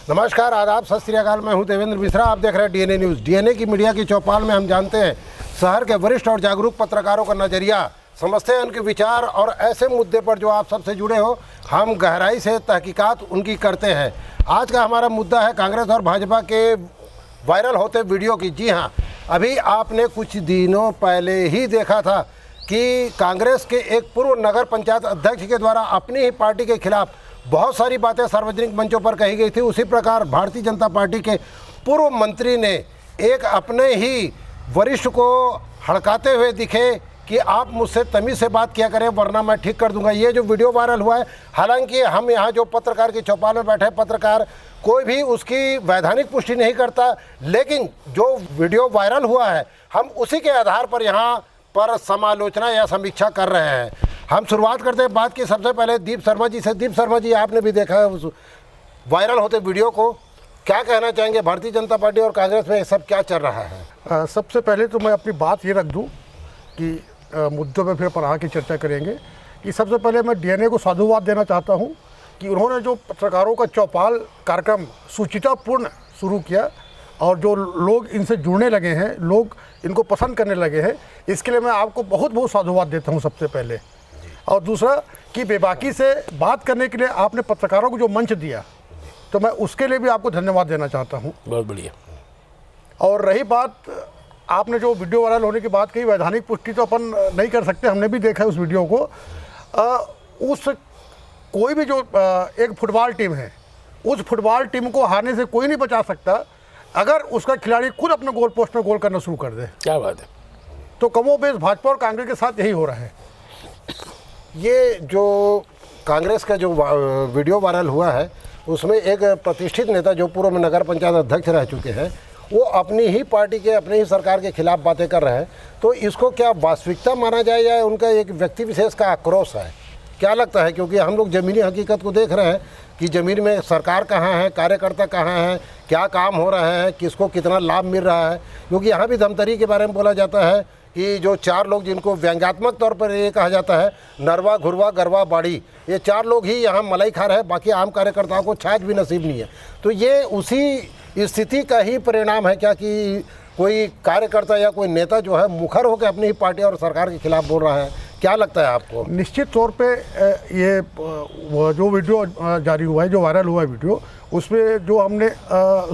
नमस्कार, आदाब, सत श्री अकाल। मैं हूं देवेंद्र मिश्रा। आप देख रहे हैं डीएनए न्यूज़। डीएनए की मीडिया की चौपाल में हम जानते हैं शहर के वरिष्ठ और जागरूक पत्रकारों का नज़रिया, समझते हैं उनके विचार और ऐसे मुद्दे पर जो आप सबसे जुड़े हो हम गहराई से तहकीकात उनकी करते हैं। आज का हमारा मुद्दा है कांग्रेस और भाजपा के वायरल होते वीडियो की। जी हाँ, अभी आपने कुछ दिनों पहले ही देखा था कि कांग्रेस के एक पूर्व नगर पंचायत अध्यक्ष के द्वारा अपनी ही पार्टी के खिलाफ बहुत सारी बातें सार्वजनिक मंचों पर कही गई थी। उसी प्रकार भारतीय जनता पार्टी के पूर्व मंत्री ने एक अपने ही वरिष्ठ को हड़काते हुए दिखे कि आप मुझसे तमीज़ से बात किया करें वरना मैं ठीक कर दूंगा। ये जो वीडियो वायरल हुआ है, हालांकि हम यहाँ जो पत्रकार की चौपाल में बैठे पत्रकार कोई भी उसकी वैधानिक पुष्टि नहीं करता, लेकिन जो वीडियो वायरल हुआ है हम उसी के आधार पर यहाँ पर समालोचना या समीक्षा कर रहे हैं। हम शुरुआत करते हैं बात की सबसे पहले दीप शर्मा जी से। दीप शर्मा जी, आपने भी देखा है उस वायरल होते वीडियो को, क्या कहना चाहेंगे? भारतीय जनता पार्टी और कांग्रेस में सब क्या चल रहा है? सबसे पहले तो मैं अपनी बात ये रख दूं कि मुद्दों पे फिर पढ़ा की चर्चा करेंगे कि सबसे पहले मैं डीएनए को साधुवाद देना चाहता हूं कि उन्होंने जो पत्रकारों का चौपाल कार्यक्रम सुचितापूर्ण शुरू किया और जो लोग इनसे जुड़ने लगे हैं, लोग इनको पसंद करने लगे हैं, इसके लिए मैं आपको बहुत बहुत साधुवाद देता हूं सबसे पहले। और दूसरा कि बेबाकी से बात करने के लिए आपने पत्रकारों को जो मंच दिया, तो मैं उसके लिए भी आपको धन्यवाद देना चाहता हूं। बहुत बढ़िया। और रही बात, आपने जो वीडियो वायरल होने की बात कही, वैधानिक पुष्टि तो अपन नहीं कर सकते, हमने भी देखा है उस वीडियो को। उस कोई भी जो एक फुटबॉल टीम है, उस फुटबॉल टीम को हारने से कोई नहीं बचा सकता अगर उसका खिलाड़ी खुद अपने गोल पोस्ट में गोल करना शुरू कर दे। क्या बात है। तो कमोबेश भाजपा और कांग्रेस के साथ यही हो रहा है। ये जो कांग्रेस का जो वीडियो वायरल हुआ है उसमें एक प्रतिष्ठित नेता जो पूर्व में नगर पंचायत अध्यक्ष रह चुके हैं, वो अपनी ही पार्टी के, अपनी ही सरकार के खिलाफ बातें कर रहे हैं। तो इसको क्या वास्तविकता माना जाए या उनका एक व्यक्ति विशेष का आक्रोश है? क्या लगता है? क्योंकि हम लोग ज़मीनी हकीकत को देख रहे हैं कि ज़मीन में सरकार कहाँ है, कार्यकर्ता कहाँ है, क्या काम हो रहा है, किसको कितना लाभ मिल रहा है। क्योंकि यहाँ भी धमतरी के बारे में बोला जाता है कि जो चार लोग जिनको व्यंग्यात्मक तौर पर ये कहा जाता है, नरवा, घुरवा, गरवा, बाड़ी, ये चार लोग ही यहाँ मलाई खा रहे हैं, बाकी आम कार्यकर्ताओं को छाछ भी नसीब नहीं है। तो ये उसी स्थिति का ही परिणाम है क्या कि कोई कार्यकर्ता या कोई नेता जो है मुखर होकर अपनी ही पार्टी और सरकार के खिलाफ बोल रहा है? क्या लगता है आपको? निश्चित तौर पे ये जो वीडियो जारी हुआ है, जो वायरल हुआ है वीडियो, उसमें जो हमने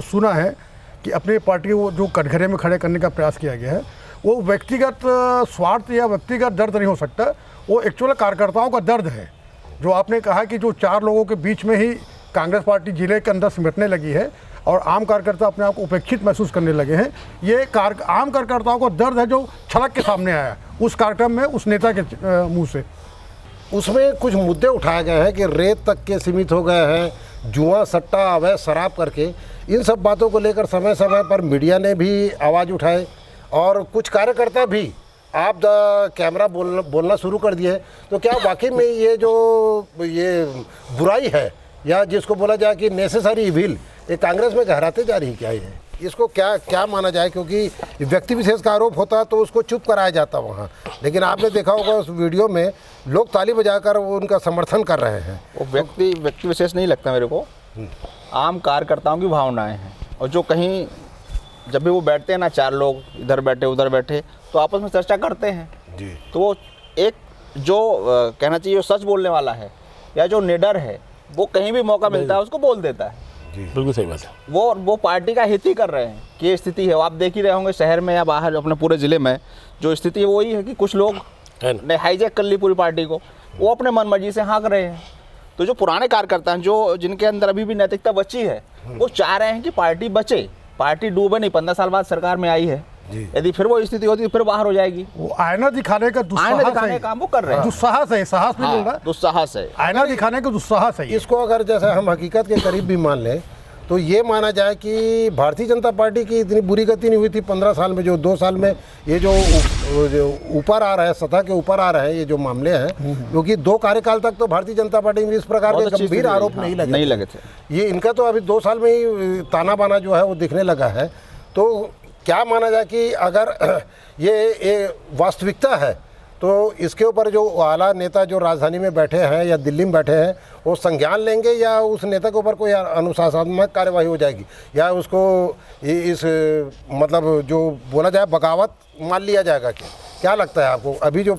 सुना है कि अपनी पार्टी को जो कटघरे में खड़े करने का प्रयास किया गया है, वो व्यक्तिगत स्वार्थ या व्यक्तिगत दर्द नहीं हो सकता, वो एक्चुअल कार्यकर्ताओं का दर्द है। जो आपने कहा कि जो चार लोगों के बीच में ही कांग्रेस पार्टी जिले के अंदर सिमटने लगी है और आम कार्यकर्ता अपने आप को उपेक्षित महसूस करने लगे हैं, ये आम कार्यकर्ताओं का दर्द है जो छलक के सामने आया उस कार्यक्रम में उस नेता के मुंह से। उसमें कुछ मुद्दे उठाए गए हैं कि रेत तक के सीमित हो गए हैं, जुआ, सट्टा, अवैध शराब करके। इन सब बातों को लेकर समय समय पर मीडिया ने भी आवाज़ उठाए और कुछ कार्यकर्ता भी आप कैमरा बोलना शुरू कर दिए। तो क्या वाकई में ये जो ये बुराई है या जिसको बोला जाए कि नेसेसरी इविल, ये कांग्रेस में गहराते जा रही है क्या? ये इसको क्या माना जाए? क्योंकि व्यक्ति विशेष का आरोप होता तो उसको चुप कराया जाता वहाँ, लेकिन आपने देखा होगा उस वीडियो में लोग ताली बजाकर वो उनका समर्थन कर रहे हैं। वो व्यक्ति विशेष नहीं लगता मेरे को, आम कार्यकर्ताओं की भावनाएं हैं। और जो कहीं जब भी वो बैठते हैं ना, चार लोग इधर बैठे उधर बैठे, तो आपस में चर्चा करते हैं जी। तो वो एक जो कहना चाहिए सच बोलने वाला है या जो निडर है, वो कहीं भी मौका मिलता है उसको बोल देता है जी। बिल्कुल सही बात है। वो पार्टी का हित ही कर रहे हैं कि ये स्थिति है। वो आप देख ही रहे होंगे शहर में या बाहर अपने पूरे ज़िले में जो स्थिति है वही है कि कुछ लोग ने हाईजैक कर ली पूरी पार्टी को, वो अपने मन मर्जी से हाँक रहे हैं। तो जो पुराने कार्यकर्ता हैं, जो जिनके अंदर अभी भी नैतिकता बची है, वो चाह रहे हैं कि पार्टी बचे, पार्टी डूबे नहीं। 15 साल बाद सरकार में आई है, यदि फिर वो स्थिति होती है फिर बाहर हो जाएगी। वो आईना दिखाने का काम वो कर रहे हैं। दुस्साहस है, साहस नहीं बोल रहा, दुस्साहस है। आईना दिखाने का दुस्साहस है। इसको अगर जैसे हम हकीकत के करीब भी मान लें तो ये माना जाए कि भारतीय जनता पार्टी की इतनी बुरी गति नहीं हुई थी 15 साल में। जो 2 साल में ये जो ऊपर आ रहा है, सतह के ऊपर आ रहे हैं ये जो मामले हैं, क्योंकि 2 कार्यकाल तक तो भारतीय जनता पार्टी में इस प्रकार के गंभीर आरोप नहीं लगे थे। ये इनका तो अभी 2 साल में ही ताना बाना जो है वो दिखने लगा है। तो क्या माना जाए कि अगर ये वास्तविकता है तो इसके ऊपर जो आला नेता जो राजधानी में बैठे हैं या दिल्ली में बैठे हैं वो संज्ञान लेंगे या उस नेता के ऊपर कोई अनुशासनात्मक कार्यवाही हो जाएगी या उसको इस मतलब जो बोला जाए बगावत मान लिया जाएगा? क्या लगता है आपको अभी जो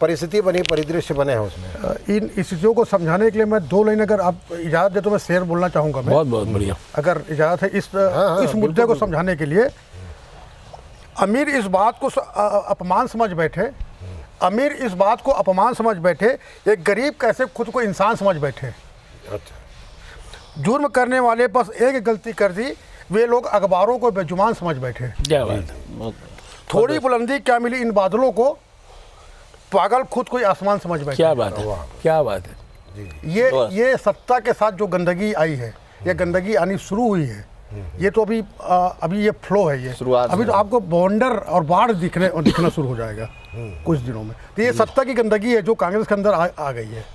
परिस्थिति बनी, परिदृश्य बने हैं उसमें? इन स्थितियों को समझाने के लिए मैं 2 लाइन अगर आप इजाज़त दे तो मैं शेर बोलना चाहूँगा। मैं बहुत बहुत बढ़िया, अगर इजाज़त है इस मुद्दे को समझाने के लिए। अमीर इस बात को अपमान समझ बैठे, अमीर इस बात को अपमान समझ बैठे, एक गरीब कैसे खुद को इंसान समझ बैठे। अच्छा। जुर्म करने वाले बस एक गलती कर दी, वे लोग अखबारों को बेजुबान समझ बैठे। क्या बात है, थोड़ी बुलंदी क्या मिली इन बादलों को, पागल खुद कोई आसमान समझ बैठे। क्या बात है, क्या बात है। ये सत्ता के साथ जो गंदगी आई है, ये गंदगी आनी शुरू हुई है। ये तो अभी ये फ्लो है, ये अभी तो आपको बवंडर और बाढ़ दिखना शुरू हो जाएगा कुछ दिनों में। तो ये सत्ता की गंदगी है जो कांग्रेस के अंदर आ गई है।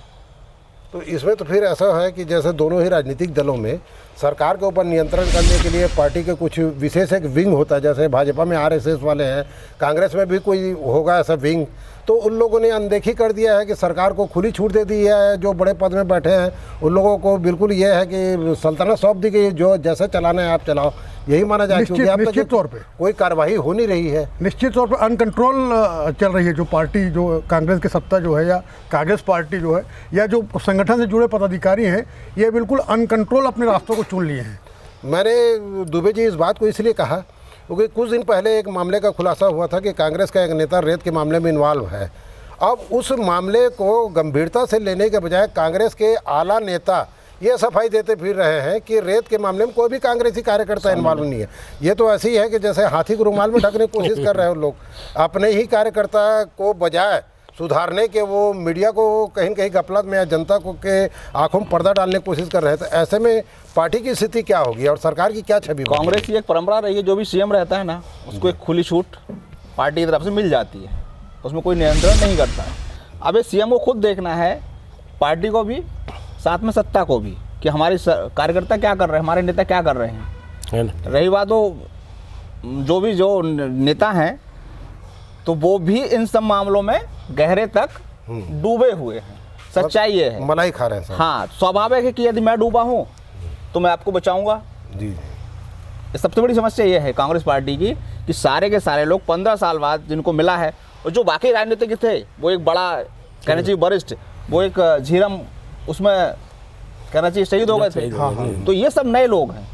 तो इसमें तो फिर ऐसा है कि जैसे दोनों ही राजनीतिक दलों में सरकार के ऊपर नियंत्रण करने के लिए पार्टी के कुछ विशेष एक विंग होता है, जैसे भाजपा में आरएसएस वाले हैं, कांग्रेस में भी कोई होगा ऐसा विंग। तो उन लोगों ने अनदेखी कर दिया है कि सरकार को खुली छूट दे दी है, जो बड़े पद में बैठे हैं उन लोगों को बिल्कुल ये है कि सल्तनत सौंप दी गई, जो जैसे चलाना है आप चलाओ, यही माना जाए। क्योंकि अब निश्चित तौर पे कोई कार्रवाई हो नहीं रही है, निश्चित तौर पे अनकंट्रोल चल रही है जो पार्टी, जो कांग्रेस की सत्ता जो है या कांग्रेस पार्टी जो है या जो संगठन से जुड़े पदाधिकारी हैं, ये बिल्कुल अनकंट्रोल अपने रास्तों को चुन लिए हैं। मैंने दुबे जी इस बात को इसलिए कहा क्योंकि कुछ दिन पहले एक मामले का खुलासा हुआ था कि कांग्रेस का एक नेता रेत के मामले में इन्वॉल्व है। अब उस मामले को गंभीरता से लेने के बजाय कांग्रेस के आला नेता ये सफाई देते फिर रहे हैं कि रेत के मामले में कोई भी कांग्रेसी कार्यकर्ता इन्वॉल्व नहीं है। ये तो ऐसी है कि जैसे हाथी को रुमाल में ढकने की कोशिश कर रहे हो लोग, अपने ही कार्यकर्ता को बजाय सुधारने के वो मीडिया को कहीं कहीं गफलत में या जनता को के आंखों में पर्दा डालने की कोशिश कर रहे हैं। तो ऐसे में पार्टी की स्थिति क्या होगी और सरकार की क्या छवि? कांग्रेस की एक परंपरा रही है, जो भी सीएम रहता है ना उसको एक खुली छूट पार्टी की तरफ से मिल जाती है, उसमें कोई नियंत्रण नहीं करता है। अब ये सीएम को खुद देखना है, पार्टी को भी साथ में सत्ता को भी, कि हमारे कार्यकर्ता क्या कर रहे हैं, हमारे नेता क्या कर रहे हैं। रही बात जो नेता हैं तो वो भी इन सब मामलों में गहरे तक डूबे हुए हैं। सच्चाई ये है, मलाई खा रहे हैं। हाँ, स्वाभाविक है कि यदि मैं डूबा हूँ तो मैं आपको बचाऊंगा। जी, सबसे बड़ी समस्या ये है कांग्रेस पार्टी की कि सारे के सारे लोग 15 साल बाद जिनको मिला है, और जो बाकी राजनीतिक थे वो एक बड़ा कहना चाहिए वरिष्ठ, वो एक झीरम उसमें कहना चाहिए शहीद हो गए थे। तो ये सब नए लोग हैं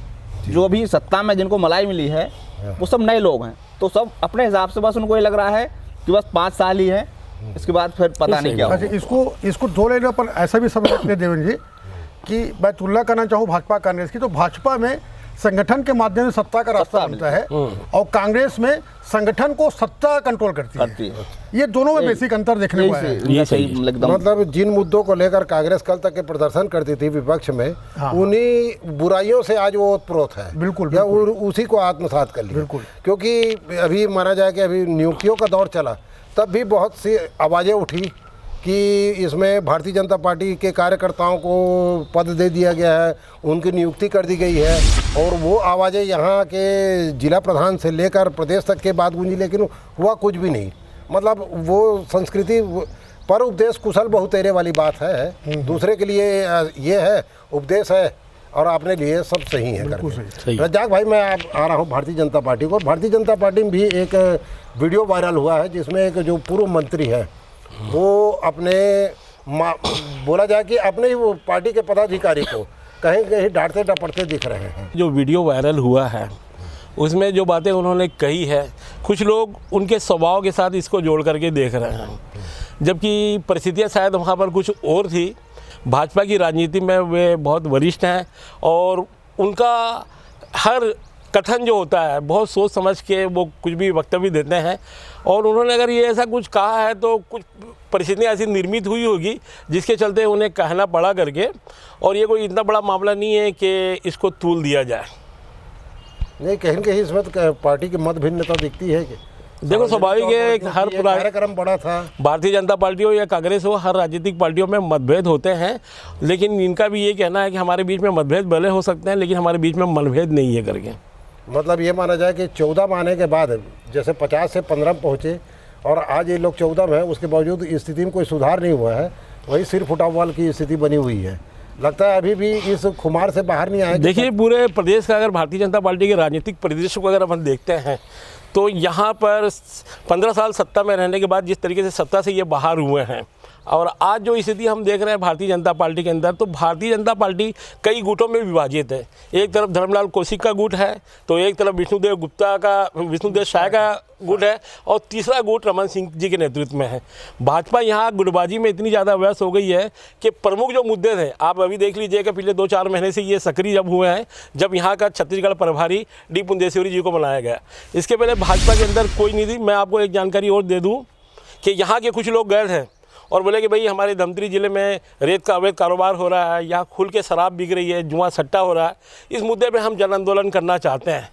जो अभी सत्ता में जिनको मलाई मिली है, वो सब नए लोग हैं। तो सब अपने हिसाब से बस उनको ये लग रहा है कि बस 5 साल ही है, इसके बाद फिर पता नहीं क्या होगा। इसको 2 लाइनों पर ऐसा भी समझ सकते हैं देवेंद्र जी कि मैं तुलना करना चाहूँ भाजपा कांग्रेस की, तो भाजपा में संगठन के माध्यम से सत्ता का रास्ता बनता है और कांग्रेस में संगठन को सत्ता कंट्रोल करती है। ये दोनों में बेसिक अंतर देखने को है। मतलब जिन मुद्दों को लेकर कांग्रेस कल तक के प्रदर्शन करती थी विपक्ष में, उन्हीं बुराइयों से आज वो ओतप्रोत है। बिल्कुल, या उसी को आत्मसात कर लिया। बिल्कुल, क्योंकि अभी माना जाए कि अभी नियुक्तियों का दौर चला, तब भी बहुत सी आवाज़ें उठी कि इसमें भारतीय जनता पार्टी के कार्यकर्ताओं को पद दे दिया गया है, उनकी नियुक्ति कर दी गई है, और वो आवाज़ें यहाँ के जिला प्रधान से लेकर प्रदेश तक के बाद गूंजी, लेकिन हुआ कुछ भी नहीं। मतलब वो संस्कृति पर उपदेश कुशल बहुतेरे वाली बात है। दूसरे के लिए ये है उपदेश है और अपने लिए सब सही है। रज्जाक भाई, मैं आ रहा हूँ भारतीय जनता पार्टी को। भारतीय जनता पार्टी में भी एक वीडियो वायरल हुआ है जिसमें एक जो पूर्व मंत्री है वो अपने बोला जाए कि अपने ही वो पार्टी के पदाधिकारी को कहीं कहीं डांटते डपटते दिख रहे हैं। जो वीडियो वायरल हुआ है उसमें जो बातें उन्होंने कही है, कुछ लोग उनके स्वभाव के साथ इसको जोड़ करके देख रहे हैं, जबकि परिस्थितियाँ शायद वहाँ पर कुछ और थी। भाजपा की राजनीति में वे बहुत वरिष्ठ हैं और उनका हर कथन जो होता है बहुत सोच समझ के वो कुछ भी वक्तव्य देते हैं, और उन्होंने अगर ये ऐसा कुछ कहा है तो कुछ परिस्थितियाँ ऐसी निर्मित हुई होगी जिसके चलते उन्हें कहना पड़ा करके, और ये कोई इतना बड़ा मामला नहीं है कि इसको तूल दिया जाए। नहीं, कहीं कहीं इसमें तो पार्टी की मत भिन्नता दिखती है कि देखो, स्वाभाविक है, हर कार्यक्रम बड़ा था, भारतीय जनता पार्टी हो या कांग्रेस हो, हर राजनीतिक पार्टियों में मतभेद होते हैं, लेकिन इनका भी ये कहना है कि हमारे बीच में मतभेद भले हो सकते हैं लेकिन हमारे बीच में मनभेद नहीं है करके। मतलब ये माना जाए कि 14 महीने के बाद जैसे 50 से 15 पहुँचे और आज ये लोग 14 में है, उसके बावजूद स्थिति में कोई सुधार नहीं हुआ है, वही सिर फुटबॉल की स्थिति बनी हुई है। लगता है अभी भी इस खुमार से बाहर नहीं आए। देखिए, पूरे प्रदेश का अगर भारतीय जनता पार्टी के राजनीतिक परिदृश्य को अगर अपन देखते हैं तो यहाँ पर 15 साल सत्ता में रहने के बाद जिस तरीके से सत्ता से ये बाहर हुए हैं और आज जो स्थिति हम देख रहे हैं भारतीय जनता पार्टी के अंदर, तो भारतीय जनता पार्टी कई गुटों में विभाजित है। एक तरफ धर्मलाल कौशिक का गुट है, तो एक तरफ विष्णुदेव शाह का गुट है, और तीसरा गुट रमन सिंह जी के नेतृत्व में है। भाजपा यहाँ गुटबाजी में इतनी ज़्यादा व्यस्त हो गई है कि प्रमुख जो मुद्दे थे, आप अभी देख लीजिए कि पिछले 2-4 महीने से ये सक्रिय जब हुए हैं, जब यहाँ का छत्तीसगढ़ प्रभारी डी पुंदेश्वरी जी को बनाया गया। इसके पहले भाजपा के अंदर कोई नहीं थी। मैं आपको एक जानकारी और दे दूँ कि यहाँ के कुछ लोग गए थे और बोले कि भाई हमारे धमतरी ज़िले में रेत का अवैध कारोबार हो रहा है, यहाँ खुल के शराब बिक रही है, जुआ सट्टा हो रहा है, इस मुद्दे पे हम जन आंदोलन करना चाहते हैं।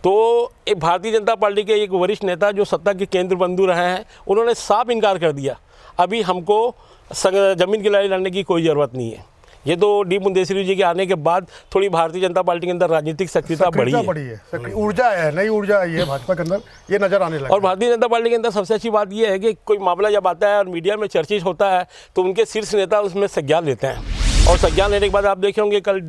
तो एक भारतीय जनता पार्टी के एक वरिष्ठ नेता जो सत्ता के केंद्र बंधु रहे हैं, उन्होंने साफ इनकार कर दिया, अभी हमको ज़मीन की लड़ाई लड़ने की कोई ज़रूरत नहीं है। ये तो डी पुंदेश्वरी जी के आने के बाद थोड़ी भारतीय जनता पार्टी के अंदर राजनीतिक सक्रियता बढ़ी है, ऊर्जा है, नई ऊर्जा आई है भाजपा के अंदर, ये नजर आने लगा। और भारतीय जनता पार्टी के अंदर सबसे अच्छी बात ये है कि कोई मामला जब आता है और मीडिया में चर्चित होता है तो उनके शीर्ष नेता उसमें संज्ञान लेते हैं, और संज्ञान लेने के बाद आप देखे होंगे कल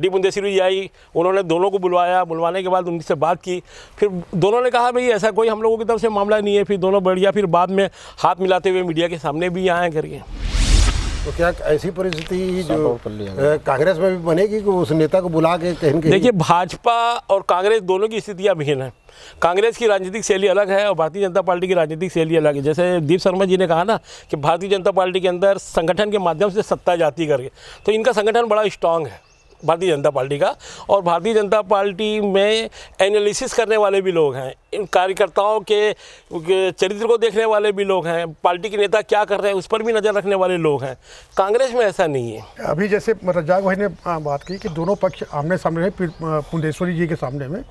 डी पुंदेश्वरी जी आई, उन्होंने दोनों को बुलवाया, बुलवाने के बाद उनसे बात की, फिर दोनों ने कहा भाई ऐसा कोई हम लोगों की तरफ से मामला नहीं है, फिर दोनों बढ़िया, फिर बाद में हाथ मिलाते हुए मीडिया के सामने भी आए करके। तो क्या ऐसी परिस्थिति जो कांग्रेस में भी बनेगी कि उस नेता को बुला के कहीं कहीं? देखिए, भाजपा और कांग्रेस दोनों की स्थितियां भिन्न हैं। कांग्रेस की राजनीतिक शैली अलग है और भारतीय जनता पार्टी की राजनीतिक शैली अलग है। जैसे दीप शर्मा जी ने कहा ना कि भारतीय जनता पार्टी के अंदर संगठन के माध्यम से सत्ता जाती करके, तो इनका संगठन बड़ा स्ट्रांग है भारतीय जनता पार्टी का, और भारतीय जनता पार्टी में एनालिसिस करने वाले भी लोग हैं, इन कार्यकर्ताओं के चरित्र को देखने वाले भी लोग हैं, पार्टी के नेता क्या कर रहे हैं उस पर भी नज़र रखने वाले लोग हैं। कांग्रेस में ऐसा नहीं है। अभी जैसे रज्जाक भाई ने बात की कि दोनों पक्ष आमने सामने रहे पुंदेश्वरी जी के सामने में,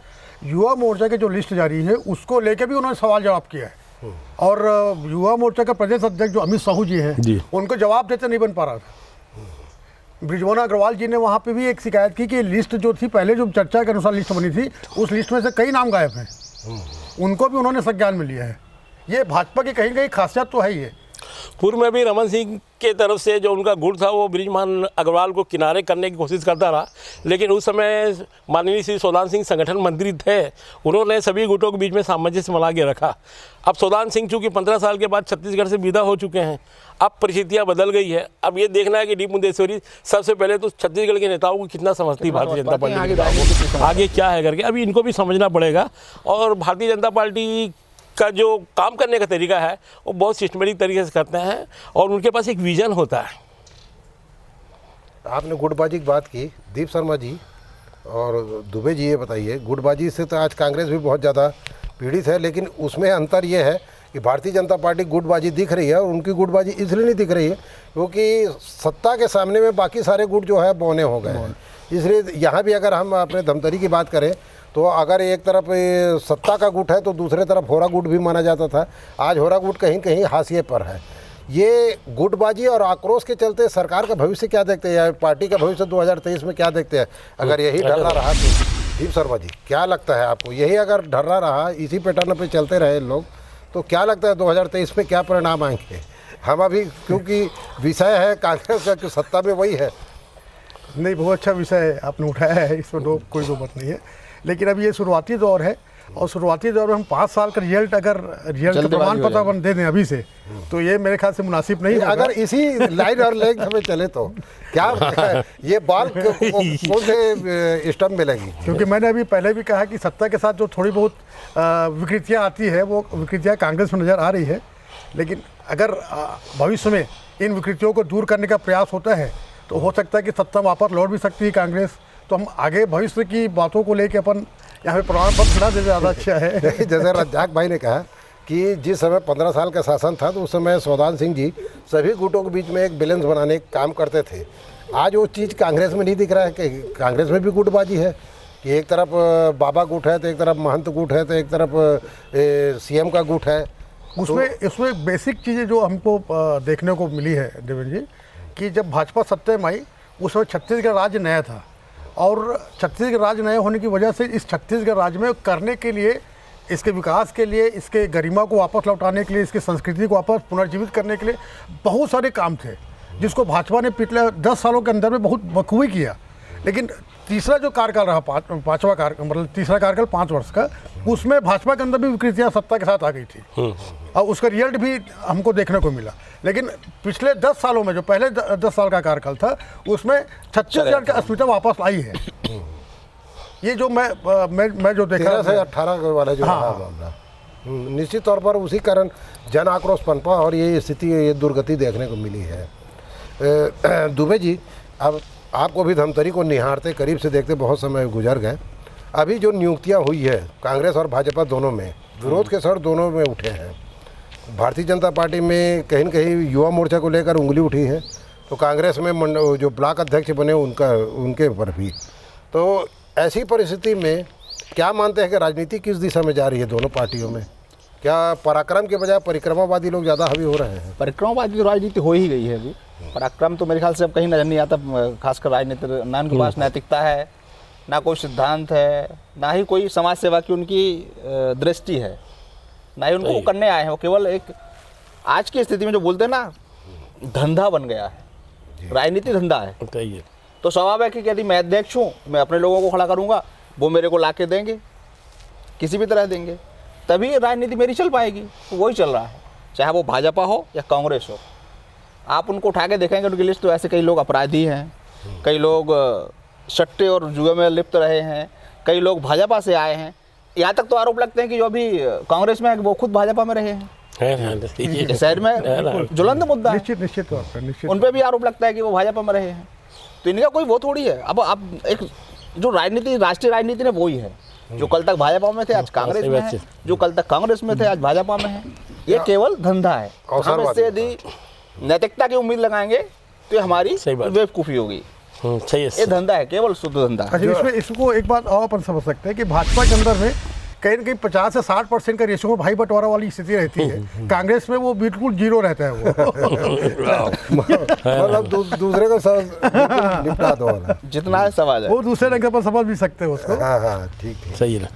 युवा मोर्चा के जो लिस्ट जारी है उसको लेकर भी उन्होंने सवाल जवाब किया है, और युवा मोर्चा का प्रदेश अध्यक्ष जो अमित साहू जी हैं उनको जवाब देते नहीं बन पा रहा था। ब्रिजमोहन अग्रवाल जी ने वहाँ पे भी एक शिकायत की कि लिस्ट जो थी पहले जो चर्चा के अनुसार लिस्ट बनी थी उस लिस्ट में से कई नाम गायब हैं, उनको भी उन्होंने संज्ञान में लिया है। ये भाजपा की कहीं कहीं खासियत तो है ही है। पूर्व में भी रमन सिंह के तरफ से जो उनका गुट था वो ब्रिजमोहन अग्रवाल को किनारे करने की कोशिश करता रहा, लेकिन उस समय माननीय श्री सोदान सिंह संगठन मंत्री थे, उन्होंने सभी गुटों के बीच में सामंजस्य बना के रखा। अब सोदान सिंह चूँकि 15 साल के बाद छत्तीसगढ़ से विदा हो चुके हैं, अब परिस्थितियाँ बदल गई है। अब ये देखना है कि डी पुंदेश्वरी सबसे पहले तो छत्तीसगढ़ के नेताओं को कितना समझती भारतीय जनता पार्टी आगे क्या है करके, अभी इनको भी समझना पड़ेगा। और भारतीय जनता पार्टी का जो काम करने का तरीका है वो बहुत सिस्टमेटिक तरीके से करते हैं और उनके पास एक विजन होता है। आपने गुटबाजी की बात की, दीप शर्मा जी और दुबे जी, ये बताइए, गुटबाजी से तो आज कांग्रेस भी बहुत ज़्यादा पीड़ित है, लेकिन उसमें अंतर ये है कि भारतीय जनता पार्टी गुटबाजी दिख रही है और उनकी गुटबाजी इसलिए नहीं दिख रही है क्योंकि सत्ता के सामने में बाकी सारे गुट जो है बौने हो गए हैं। इसलिए यहाँ भी अगर हम अपने धमतरी की बात करें तो अगर एक तरफ सत्ता का गुट है तो दूसरे तरफ होरा गुट भी माना जाता था, आज होरा गुट कहीं कहीं हाशिए पर है। ये गुटबाजी और आक्रोश के चलते सरकार का भविष्य क्या देखते हैं या पार्टी का भविष्य 2023 में क्या देखते हैं? अगर यही ढर्रा रहा तो दीप शर्मा जी क्या लगता है आपको, यही अगर ढर्रा रहा, इसी पैटर्न पे चलते रहे लोग, तो क्या लगता है 2023 में क्या परिणाम आएंगे? हम अभी क्योंकि विषय है कांग्रेस का कि सत्ता में वही है। नहीं, बहुत अच्छा विषय आपने उठाया है, इसमें कोई दो मत नहीं है, लेकिन अब ये शुरुआती दौर है और शुरुआती दौर में हम 5 साल का रिजल्ट का प्रमाण पत्र अपन दे दें अभी से, तो ये मेरे ख्याल से मुनासिब नहीं है। अगर इसी लाइन और लेंथ हमें चले तो क्या ये बाल कौन से स्टम्प मिलेगी? क्योंकि मैंने अभी पहले भी कहा कि सत्ता के साथ जो थोड़ी बहुत विकृतियाँ आती है वो विकृतियाँ कांग्रेस में नज़र आ रही है, लेकिन अगर भविष्य में इन विकृतियों को दूर करने का प्रयास होता है तो हो सकता है कि सत्ता वापस लौट भी सकती है कांग्रेस। तो हम आगे भविष्य की बातों को लेकर अपन यहाँ पे प्रमाण पत्र खड़ा दे ज़्यादा अच्छा है। जैसे रज्जाक भाई ने कहा कि जिस समय 15 साल का शासन था तो उस समय सोदान सिंह जी सभी गुटों के बीच में एक बैलेंस बनाने का काम करते थे। आज वो चीज़ कांग्रेस में नहीं दिख रहा है कि कांग्रेस में भी गुटबाजी है कि एक तरफ बाबा गुट है तो एक तरफ महंत गुट है तो एक तरफ सीएम का गुट है। उसमें बेसिक चीज़ें जो हमको देखने को मिली है देवेंद्र जी, कि जब भाजपा सत्ता में आई उस समय छत्तीसगढ़ राज्य नया था और छत्तीसगढ़ राज्य नया होने की वजह से इस छत्तीसगढ़ राज्य में करने के लिए इसके विकास के लिए, इसके गरिमा को वापस लौटाने के लिए, इसकी संस्कृति को वापस पुनर्जीवित करने के लिए बहुत सारे काम थे जिसको भाजपा ने पिछले 10 सालों के अंदर में बहुत बखूबी किया। लेकिन तीसरा जो कार्यकाल रहा, पाँचवा कार्यकाल, मतलब तीसरा कार्यकाल 5 वर्ष का, उसमें भाजपा के अंदर भी विकृतियाँ सत्ता के साथ आ गई थी और उसका रिजल्ट भी हमको देखने को मिला। लेकिन पिछले 10 सालों में जो पहले 10 साल का कार्यकाल था उसमें 36,000 की अस्मिता वापस आई है। ये जो मैं जो देखा 13 से 18 वाला जो रहा मामला, निश्चित तौर पर उसी कारण जन आक्रोश पनपा और ये स्थिति, ये दुर्गति देखने को मिली है। दुबे जी, अब आपको भी धमतरी को निहारते, करीब से देखते बहुत समय गुजर गए। अभी जो नियुक्तियां हुई है कांग्रेस और भाजपा दोनों में, विरोध के स्वर दोनों में उठे हैं। भारतीय जनता पार्टी में कहीं न कहीं युवा मोर्चा को लेकर उंगली उठी है, तो कांग्रेस में जो ब्लॉक अध्यक्ष बने उनके ऊपर भी। तो ऐसी परिस्थिति में क्या मानते हैं कि राजनीति किस दिशा में जा रही है दोनों पार्टियों में? क्या पराक्रम के बजाय परिक्रमावादी लोग ज़्यादा हावी हो रहे हैं? परिक्रमावादी राजनीति हो ही गई है अभी। पराक्रम तो मेरे ख्याल से अब कहीं नजर नहीं आता, खासकर राजनीति, ना उनके पास नैतिकता है, ना कोई सिद्धांत है, ना ही कोई समाज सेवा की उनकी दृष्टि है, ना ही उनको वो करने आए हैं। वो केवल एक आज की स्थिति में जो बोलते हैं ना, धंधा बन गया है, राजनीति धंधा है। तो स्वाभाविक है कि यदि मैं अध्यक्ष हूँ, मैं अपने लोगों को खड़ा करूँगा, वो मेरे को ला के देंगे, किसी भी तरह देंगे, तभी राजनीति मेरी चल पाएगी। तो वही चल रहा है, चाहे वो भाजपा हो या कांग्रेस हो। आप उनको उठा के देखेंगे उनकी लिस्ट, तो ऐसे कई लोग अपराधी हैं, कई लोग सट्टे और जुए में लिप्त रहे हैं, कई लोग भाजपा से आए हैं। यहाँ तक तो आरोप लगते हैं कि जो अभी कांग्रेस में है वो खुद भाजपा में रहे हैं। शहर में ज्वलंत मुद्दा है, निश्चित तौर पर निश्चित उन पर भी आरोप लगता है कि वो भाजपा में रहे हैं। तो इनका कोई वो थोड़ी है। अब आप एक जो राजनीति, राष्ट्रीय राजनीति ने वही है, जो कल तक भाजपा में थे आज कांग्रेस में है, जो कल तक कांग्रेस में थे आज भाजपा में है। ये केवल धंधा है। हम इससे यदि नैतिकता की उम्मीद लगाएंगे तो हमारी बेवकूफ़ी होगी। सही है, ये धंधा है, केवल शुद्ध धंधा। अच्छा, इसमें इसको एक बात और अपन समझ सकते हैं कि भाजपा के अंदर में कहीं ना कहीं 50 से 60% का रेशियो में भाई बंटवारा वाली स्थिति रहती है। कांग्रेस में वो बिल्कुल 0 रहता है वो। मतलब दूसरे को निपटा दो वाला, जितना है सवाल है वो दूसरे रंग पर समझ भी सकते हैं उसको। हाँ, ठीक ठीक, सही है।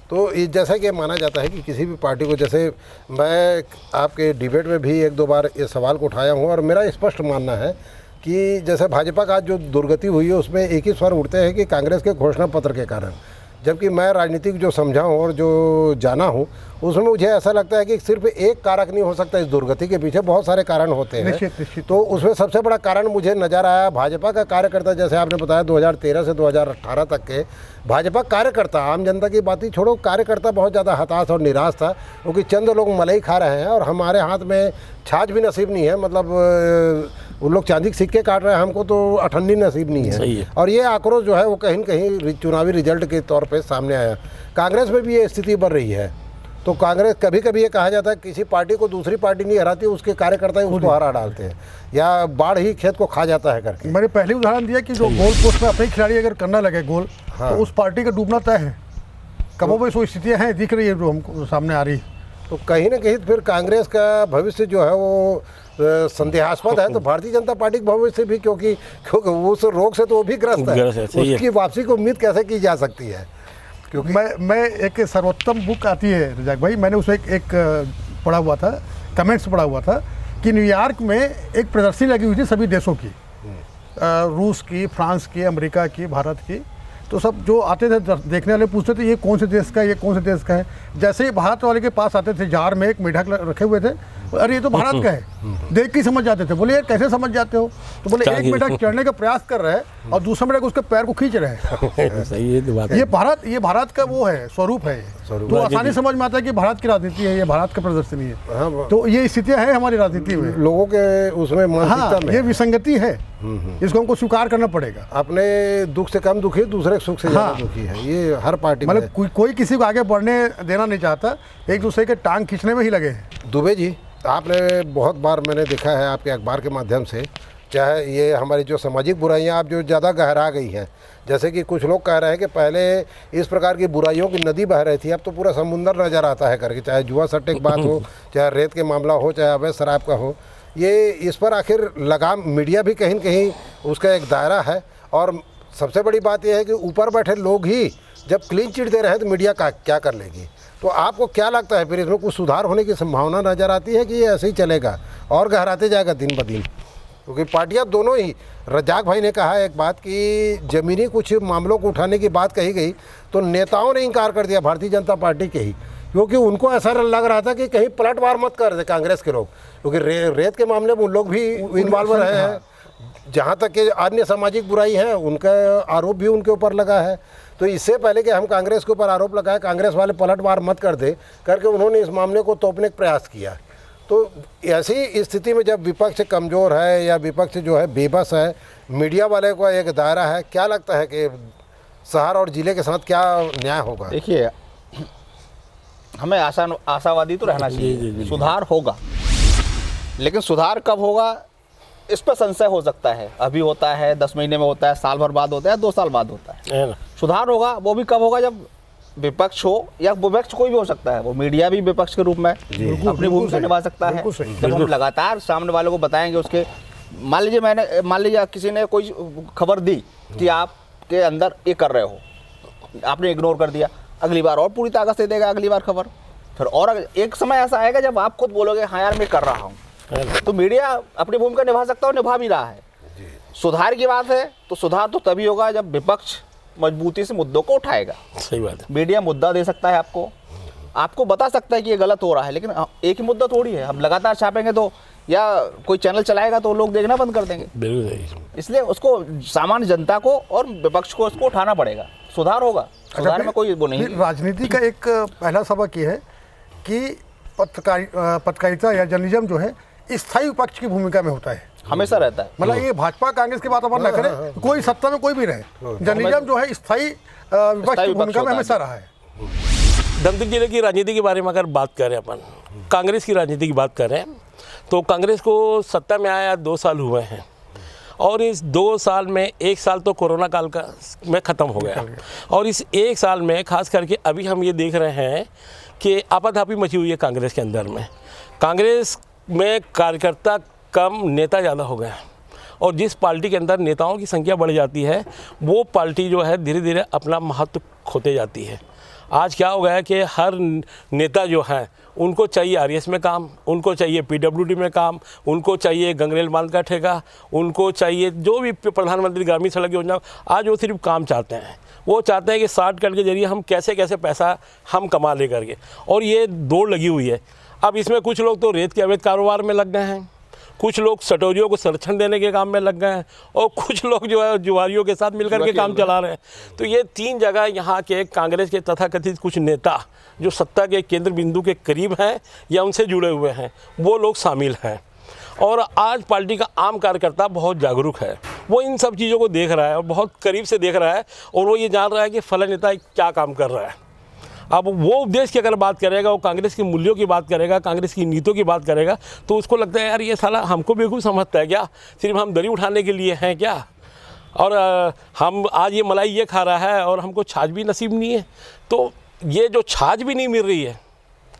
तो जैसा कि माना जाता है कि किसी भी पार्टी को, जैसे मैं आपके डिबेट में भी 1-2 बार इस सवाल को उठाया हूँ और मेरा स्पष्ट मानना है कि जैसे भाजपा का जो दुर्गति हुई है उसमें एक ही स्वर उठते हैं कि कांग्रेस के घोषणा पत्र के कारण। जबकि मैं राजनीतिक जो समझा हूँ और जो जाना हूँ उसमें मुझे ऐसा लगता है कि सिर्फ एक कारक नहीं हो सकता, इस दुर्गति के पीछे बहुत सारे कारण होते हैं। निश्चित। तो उसमें सबसे बड़ा कारण मुझे नज़र आया भाजपा का कार्यकर्ता, जैसे आपने बताया 2013 से 2018 तक के भाजपा कार्यकर्ता, आम जनता की बात ही छोड़ो, कार्यकर्ता बहुत ज़्यादा हताश और निराश था, क्योंकि चंद लोग मलाई खा रहे हैं और हमारे हाथ में छाछ भी नसीब नहीं है। मतलब उन लोग चांदी के सिक्के काट रहे हैं, हमको तो अठन्नी नसीब नहीं है। और ये आक्रोश जो है वो कहीं न कहीं चुनावी रिजल्ट के तौर पे सामने आया। कांग्रेस में भी ये स्थिति बढ़ रही है। तो कांग्रेस, कभी कभी ये कहा जाता है किसी पार्टी को दूसरी पार्टी नहीं हराती, उसके कार्यकर्ता ही उसको हरा डालते हैं या बाढ़ ही खेत को खा जाता है करके। मैंने पहले उदाहरण दिया कि जो गोल पोस्ट में अपने खिलाड़ी अगर करना लगे गोल, तो उस पार्टी का डूबना तय है। कमोबेश वो स्थितियाँ हैं, दिख रही है जो हमको सामने आ रही है। तो कहीं ना कहीं फिर कांग्रेस का भविष्य जो है वो संदेहास्पद है। तो भारतीय जनता पार्टी के भविष्य भी, क्योंकि उस रोग से तो वो भी ग्रस्त है, उसकी वापसी की उम्मीद कैसे की जा सकती है? क्योंकि मैं एक सर्वोत्तम बुक आती है रजाक भाई, मैंने उसे एक पढ़ा हुआ था, कमेंट्स पढ़ा हुआ था कि न्यूयॉर्क में एक प्रदर्शनी लगी हुई थी सभी देशों की, रूस की, फ्रांस की, अमेरिका की, भारत की। तो सब जो आते थे देखने वाले पूछते थे ये कौन से देश का है, ये कौन से देश का है। जैसे ही भारत वाले के पास आते थे, जार में एक मेढक रखे हुए थे, अरे ये तो भारत का है, देख के समझ जाते थे। बोले यार कैसे समझ जाते हो? तो बोले एक मेढक चढ़ने का प्रयास कर रहा है और दूसरा मेढक उसके पैर को खींच रहे हैं। सही है, बात ये भारत का वो है, स्वरूप है। तो आसानी समझ में आता है कि भारत की राजनीति है, ये भारत का प्रदर्शनी है। तो ये स्थितियां हैं हमारी राजनीति में, लोगों के उसमें मानसिकता में ये विसंगति है, इसको हमको स्वीकार करना पड़ेगा। अपने दुख से कम दुखी, दूसरे सुख से ज़्यादा दुखी है, ये हर पार्टी में। मतलब कोई किसी को आगे बढ़ने देना नहीं चाहता, एक दूसरे के टांग खींचने में ही लगे हैं। दुबे जी, आपने बहुत बार मैंने देखा है आपके अखबार के माध्यम से, चाहे ये हमारी जो सामाजिक बुराइयां आप जो ज़्यादा गहरा गई हैं, जैसे कि कुछ लोग कह रहे हैं कि पहले इस प्रकार की बुराइयों की नदी बह रही थी, अब तो पूरा समुंदर नज़र आता है करके, चाहे जुआ सट्टे की बात हो, चाहे रेत के मामला हो, चाहे अवैध शराब का हो। ये इस पर आखिर लगाम मीडिया भी कहीं न कहीं उसका एक दायरा है। और सबसे बड़ी बात यह है कि ऊपर बैठे लोग ही जब क्लीन चिट दे रहे हैं तो मीडिया क्या कर लेगी? तो आपको क्या लगता है फिर इसमें कुछ सुधार होने की संभावना नज़र आती है कि ये ऐसे ही चलेगा और गहराते जाएगा दिन ब दिन? क्योंकि पार्टियां दोनों ही, रजाक भाई ने कहा एक बात कि ज़मीनी कुछ मामलों को उठाने की बात कही गई तो नेताओं ने इनकार कर दिया भारतीय जनता पार्टी के ही, क्योंकि उनको ऐसा लग रहा था कि कहीं पलटवार मत कर दे कांग्रेस के लोग, क्योंकि रेत के मामले में उन लोग भी इन्वॉल्व रहे हैं। जहाँ तक कि अन्य सामाजिक बुराई है उनका आरोप भी उनके ऊपर लगा है। तो इससे पहले कि हम कांग्रेस के ऊपर आरोप लगाए कांग्रेस वाले पलटवार मत कर दे करके उन्होंने इस मामले को तोपने का प्रयास किया। तो ऐसी स्थिति में जब विपक्ष कमज़ोर है या विपक्ष जो है बेबस है, मीडिया वाले का एक दायरा है, क्या लगता है कि शहर और ज़िले के साथ क्या न्याय होगा? देखिए, हमें आशावादी तो रहना चाहिए, सुधार होगा, लेकिन सुधार कब होगा इस पर संशय हो सकता है। अभी होता है, 10 महीने में होता है, साल भर बाद होता है, 2 साल बाद होता है। सुधार होगा वो भी कब होगा, जब विपक्ष हो या विपक्ष कोई भी हो सकता है, वो मीडिया भी विपक्ष के रूप में अपनी भूमिका निभा सकता है। जब हम लगातार सामने वालों को बताएंगे उसके, मान लीजिए किसी ने कोई खबर दी कि आपके अंदर ये कर रहे हो, आपने इग्नोर कर दिया, अगली बार और पूरी ताकत से देगा अगली बार खबर, फिर और एक समय ऐसा आएगा जब आप खुद बोलोगे हाँ यार मैं कर रहा हूँ। तो मीडिया अपनी भूमिका निभा सकता है और निभा भी रहा है। सुधार की बात है तो सुधार तो तभी होगा जब विपक्ष मजबूती से मुद्दों को उठाएगा। सही बात है। मीडिया मुद्दा दे सकता है, आपको बता सकता है कि ये गलत हो रहा है, लेकिन एक ही मुद्दा थोड़ी है। हम लगातार छापेंगे तो या कोई चैनल चलाएगा तो लोग देखना बंद कर देंगे। बिल्कुल सही। इसलिए उसको सामान्य जनता को और विपक्ष को उसको उठाना पड़ेगा, सुधार होगा। सुधार में कोई वो नहीं। राजनीति का एक पहला सबक ये है कि पत्रकारिता या जर्नलिज्म जो है स्थायी विपक्ष की भूमिका में होता है, हमेशा रहता है। मतलब ये भाजपा कांग्रेस की बात अपन न करें, कोई सत्ता में कोई भी रहे, जर्नलिज्म जो है स्थायी विपक्ष की भूमिका में हमेशा रहा है। दमदम जिले की राजनीति के बारे में अगर बात करें, अपन कांग्रेस की राजनीति की बात करें तो कांग्रेस को सत्ता में आया 2 साल हुए हैं और इस 2 साल में 1 साल तो कोरोना काल का में ख़त्म हो गया और इस 1 साल में खास करके अभी हम ये देख रहे हैं कि आपाधापी मची हुई है कांग्रेस के अंदर में। कांग्रेस में कार्यकर्ता कम, नेता ज़्यादा हो गए और जिस पार्टी के अंदर नेताओं की संख्या बढ़ जाती है वो पार्टी जो है धीरे धीरे अपना महत्व खोते जाती है। आज क्या हो गया है कि हर नेता जो है उनको चाहिए आरएस में काम, उनको चाहिए पीडब्ल्यूडी में काम, उनको चाहिए गंगरेल बांध का ठेका, उनको चाहिए जो भी प्रधानमंत्री ग्रामीण सड़क योजना, आज वो सिर्फ काम चाहते हैं। वो चाहते हैं कि शॉर्टकट के जरिए हम कैसे कैसे पैसा हम कमा ले करके, और ये दौड़ लगी हुई है। अब इसमें कुछ लोग तो रेत के अवैध कारोबार में लग गए हैं, कुछ लोग सटोरियों को संरक्षण देने के काम में लग गए हैं और कुछ लोग जो है जुआरियों के साथ मिलकर के काम चला रहे हैं। तो ये 3 जगह यहाँ के कांग्रेस के तथाकथित कुछ नेता जो सत्ता के केंद्र बिंदु के करीब हैं या उनसे जुड़े हुए हैं वो लोग शामिल हैं। और आज पार्टी का आम कार्यकर्ता बहुत जागरूक है, वो इन सब चीज़ों को देख रहा है और बहुत करीब से देख रहा है और वो ये जान रहा है कि फला नेता क्या काम कर रहा है। अब वो उद्देश्य की अगर बात करेगा, वो कांग्रेस के मूल्यों की बात करेगा, कांग्रेस की नीतियों की बात करेगा, तो उसको लगता है यार ये साला हमको बेवकूफ़ समझता है क्या, सिर्फ हम दरी उठाने के लिए हैं क्या, और हम आज ये मलाई ये खा रहा है और हमको छाछ भी नसीब नहीं है। तो ये जो छाछ भी नहीं मिल रही है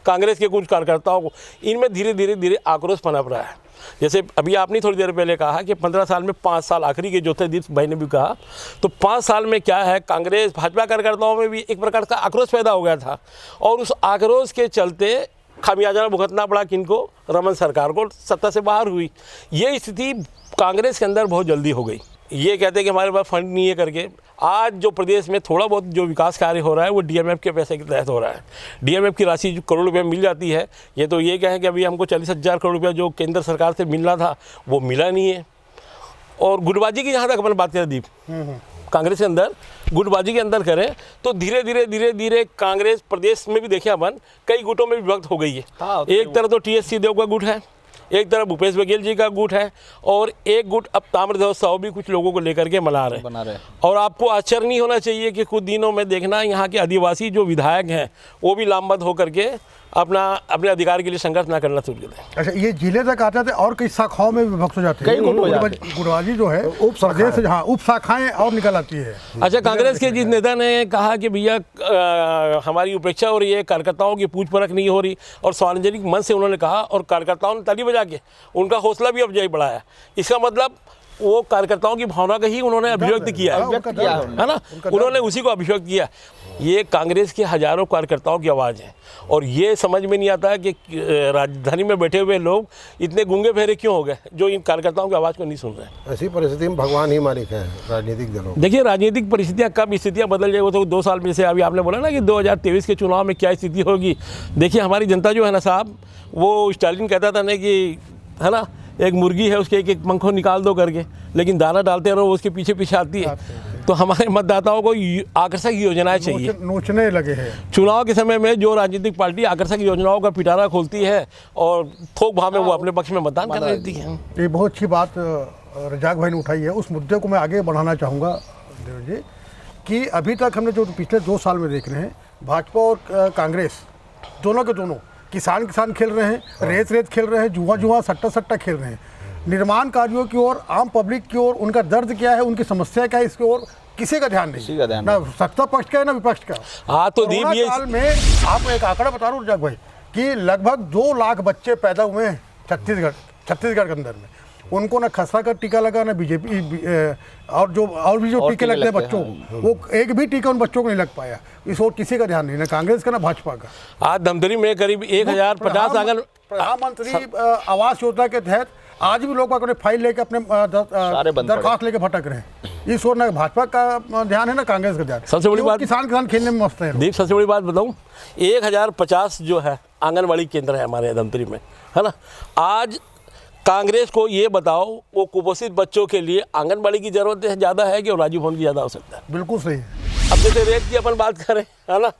कांग्रेस के कुछ कार्यकर्ताओं को, इनमें धीरे धीरे धीरे आक्रोश पनप रहा है। जैसे अभी आपने थोड़ी देर पहले कहा कि 15 साल में 5 साल आखिरी के जो थे, दीप भाई ने भी कहा, तो 5 साल में क्या है, कांग्रेस भाजपा कार्यकर्ताओं में भी एक प्रकार का आक्रोश पैदा हो गया था और उस आक्रोश के चलते खामियाजा भुगतना पड़ा किनको, रमन सरकार को, सत्ता से बाहर हुई। ये स्थिति कांग्रेस के अंदर बहुत जल्दी हो गई। ये कहते हैं कि हमारे पास फंड नहीं है करके। आज जो प्रदेश में थोड़ा बहुत जो विकास कार्य हो रहा है वो डीएमएफ के पैसे के तहत हो रहा है। डीएमएफ की राशि जो करोड़ रुपये मिल जाती है, ये तो ये कहें कि अभी हमको 40,000 करोड़ रुपया जो केंद्र सरकार से मिलना था वो मिला नहीं है। और गुटबाजी की जहाँ तक अपन बात करें दीप, कांग्रेस के अंदर गुटबाजी के अंदर करें तो धीरे धीरे कांग्रेस प्रदेश में भी देखें अपन कई गुटों में विभक्त हो गई है। एक तरफ तो टीएस सिंहदेव का गुट है, एक तरफ भूपेश बघेल जी का गुट है और एक गुट अब ताम्रध्वज साहू भी कुछ लोगों को लेकर के बना रहे। और आपको आश्चर्य नहीं होना चाहिए कि कुछ दिनों में देखना यहाँ के आदिवासी जो विधायक हैं वो भी लामबंद होकर के अपने अधिकार के लिए संघर्ष ना करना शुरू कर दें। अच्छा, ये जिले तक आते थे और कई शाखाओं में विभक्त हो जाते हैं। गुटबाजी जो है उप शाखाएं और निकल आती है। अच्छा, कांग्रेस के जिस नेता ने कहा कि भैया हमारी उपेक्षा हो रही है, कार्यकर्ताओं की पूछ परख नहीं हो रही, और सार्वजनिक मन से उन्होंने कहा और कार्यकर्ताओं ने ताली बजा के उनका हौसला भी अफजाई बढ़ाया। इसका मतलब वो कार्यकर्ताओं की भावना का ही उन्होंने अभिव्यक्त किया है, व्यक्त किया है ना, उन्होंने उसी को अभिव्यक्त किया। ये कांग्रेस के हजारों कार्यकर्ताओं की आवाज़ है और ये समझ में नहीं आता है कि राजधानी में बैठे हुए लोग इतने गूंगे फेरे क्यों हो गए जो इन कार्यकर्ताओं की आवाज़ को नहीं सुन रहे हैं। ऐसी परिस्थिति में भगवान ही मालिक है राजनीतिक दलों। देखिए राजनीतिक परिस्थितियाँ कब स्थितियाँ बदल जाएगी वो तो 2 साल में से, अभी आपने बोला ना कि 2023 के चुनाव में क्या स्थिति होगी। देखिए हमारी जनता जो है ना साहब, वो स्टालिन कहता था ना कि है ना, एक मुर्गी है उसके एक एक पंखों निकाल दो करके, लेकिन दाना डालते रहो उसके पीछे पीछे आती है। तो हमारे मतदाताओं को आकर्षक योजनाएं चाहिए। नोचने लगे हैं चुनाव के समय में जो राजनीतिक पार्टी आकर्षक योजनाओं का पिटारा खोलती है और थोक भाव में वो अपने पक्ष में मतदान कर देती है। ये बहुत अच्छी बात रजाक भाई ने उठाई है। उस मुद्दे को मैं आगे बढ़ाना चाहूँगा देव जी, कि अभी तक हमने जो पिछले 2 साल में देख रहे हैं, भाजपा और कांग्रेस दोनों के दोनों किसान खेल रहे हैं, रेत खेल रहे हैं, जुआ सट्टा खेल रहे हैं। निर्माण कार्यों की ओर, आम पब्लिक की ओर उनका दर्द क्या है, उनकी समस्या क्या है, इसकी ओर किसी का ध्यान नहीं, ना सत्ता पक्ष का है ना विपक्ष का। हाँ तो दीप ये साल में आप एक आंकड़ा बता रहा हूँ रजाक भाई कि लगभग 2 लाख बच्चे पैदा हुए हैं छत्तीसगढ़ के अंदर में। उनको ना खसरा का टीका लगा, ना बीजेपी और भी जो टीके लगते हैं बच्चों, वो एक भी टीका उन बच्चों को नहीं लग पाया। इस ओर किसी का ध्यान नहीं, ना कांग्रेस का ना भाजपा का। आज धमतरी में करीब 1050 आंगन प्रधानमंत्री आवास योजना के तहत आज भी लोग अपने फाइल लेके अपने दरखास्त लेके भटक रहे हैं। इस ओर ना भाजपा का ध्यान है ना कांग्रेस का ध्यान। सबसे बड़ी बात, किसान खेलने में मस्त है। दीप सबसे बड़ी बात बताऊं, 1050 जो है आंगनबाड़ी केंद्र है हमारे धमतरी में, है ना। आज कांग्रेस को ये बताओ, वो कुपोषित बच्चों के लिए आंगनबाड़ी की ज़रूरत है ज़्यादा है कि राजीव भवन की ज़्यादा हो सकता है? बिल्कुल सही है। अब जैसे रेत की अपन बात करें, है ना,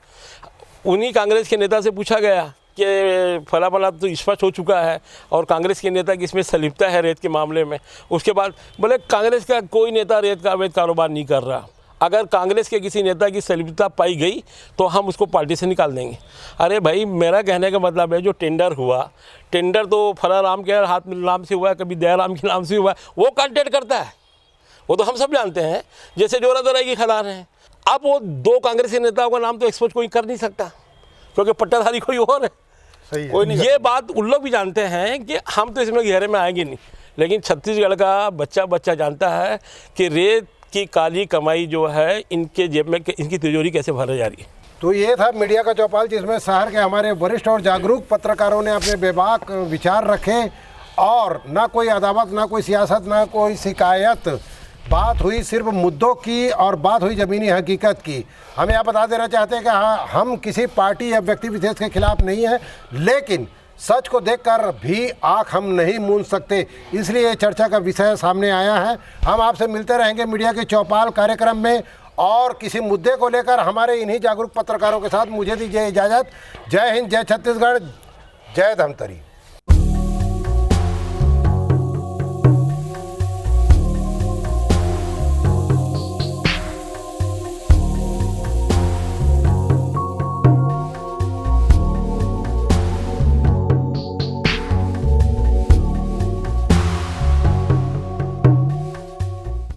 उन्हीं कांग्रेस के नेता से पूछा गया कि फला तो स्पष्ट हो चुका है और कांग्रेस के नेता की इसमें संलिप्तता है रेत के मामले में। उसके बाद बोले कांग्रेस का कोई नेता रेत का अवैध कारोबार नहीं कर रहा। अगर कांग्रेस के किसी नेता की संलिप्तता पाई गई तो हम उसको पार्टी से निकाल देंगे। अरे भाई, मेरा कहने का मतलब है जो टेंडर हुआ, टेंडर तो फला राम के हाथ में नाम से हुआ है, कभी दयाराम के नाम से हुआ है, वो कंटेंट करता है, वो तो हम सब जानते हैं। जैसे जोरा दराई की खदान है, अब वो 2 कांग्रेस के नेताओं का नाम तो एक्सपोज कोई कर नहीं सकता क्योंकि पट्टाधारी कोई और है। सही है। कोई नहीं। ये बात उन लोग भी जानते हैं कि हम तो इसमें गहरे में आएंगे नहीं, लेकिन छत्तीसगढ़ का बच्चा जानता है कि रेत की काली कमाई जो है इनके जेब में, इनकी तिजोरी कैसे भर जा रही है। तो ये था मीडिया का चौपाल, जिसमें शहर के हमारे वरिष्ठ और जागरूक पत्रकारों ने अपने बेबाक विचार रखे और ना कोई अदावत, ना कोई सियासत, ना कोई शिकायत। बात हुई सिर्फ मुद्दों की और बात हुई ज़मीनी हकीकत की। हम यह बता देना चाहते हैं कि हाँ, हम किसी पार्टी या व्यक्ति विशेष के खिलाफ नहीं है, लेकिन सच को देखकर भी आँख हम नहीं मूंद सकते, इसलिए ये चर्चा का विषय सामने आया है। हम आपसे मिलते रहेंगे मीडिया के चौपाल कार्यक्रम में और किसी मुद्दे को लेकर हमारे इन्हीं जागरूक पत्रकारों के साथ। मुझे दीजिए इजाज़त। जय हिंद, जय छत्तीसगढ़, जय धमतरी।